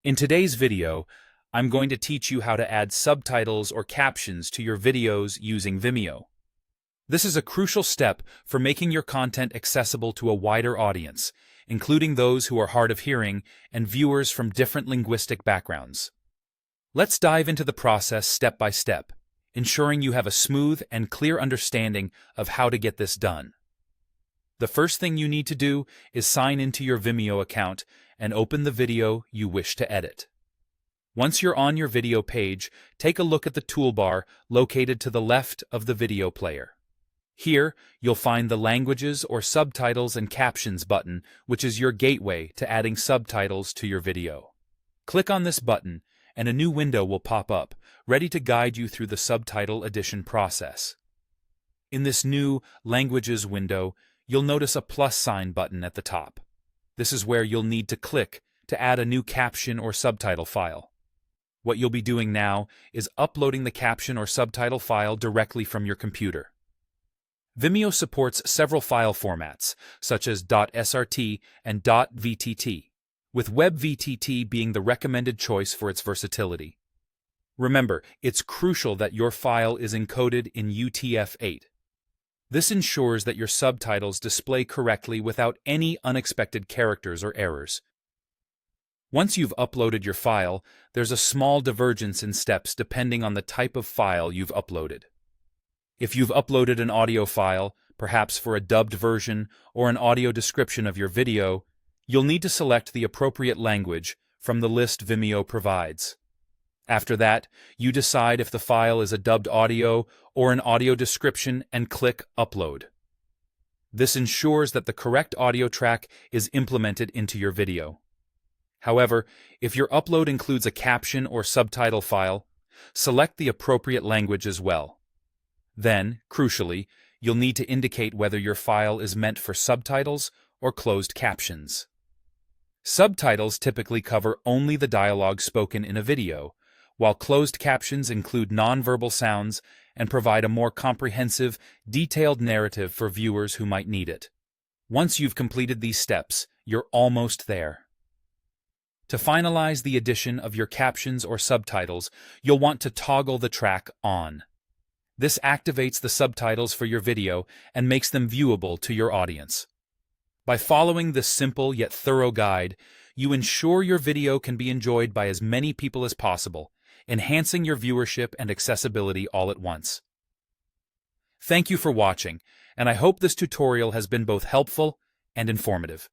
In today's video, I'm going to teach you how to add subtitles or captions to your videos using Vimeo. This is a crucial step for making your content accessible to a wider audience, including those who are hard of hearing and viewers from different linguistic backgrounds. Let's dive into the process step by step, ensuring you have a smooth and clear understanding of how to get this done. The first thing you need to do is sign into your Vimeo account and open the video you wish to edit. Once you're on your video page, take a look at the toolbar located to the left of the video player. Here, you'll find the Languages or Subtitles and Captions button, which is your gateway to adding subtitles to your video. Click on this button, and a new window will pop up, ready to guide you through the subtitle addition process. In this new Languages window, you'll notice a plus sign button at the top. This is where you'll need to click to add a new caption or subtitle file. What you'll be doing now is uploading the caption or subtitle file directly from your computer. Vimeo supports several file formats, such as .srt and .vtt, with WebVTT being the recommended choice for its versatility. Remember, it's crucial that your file is encoded in UTF-8. This ensures that your subtitles display correctly without any unexpected characters or errors. Once you've uploaded your file, there's a small divergence in steps depending on the type of file you've uploaded. If you've uploaded an audio file, perhaps for a dubbed version or an audio description of your video, you'll need to select the appropriate language from the list Vimeo provides. After that, you decide if the file is a dubbed audio or an audio description and click Upload. This ensures that the correct audio track is implemented into your video. However, if your upload includes a caption or subtitle file, select the appropriate language as well. Then, crucially, you'll need to indicate whether your file is meant for subtitles or closed captions. Subtitles typically cover only the dialogue spoken in a video, while closed captions include nonverbal sounds and provide a more comprehensive, detailed narrative for viewers who might need it. Once you've completed these steps, you're almost there. To finalize the addition of your captions or subtitles, you'll want to toggle the track on. This activates the subtitles for your video and makes them viewable to your audience. By following this simple yet thorough guide, you ensure your video can be enjoyed by as many people as possible, enhancing your viewership and accessibility all at once. Thank you for watching, and I hope this tutorial has been both helpful and informative.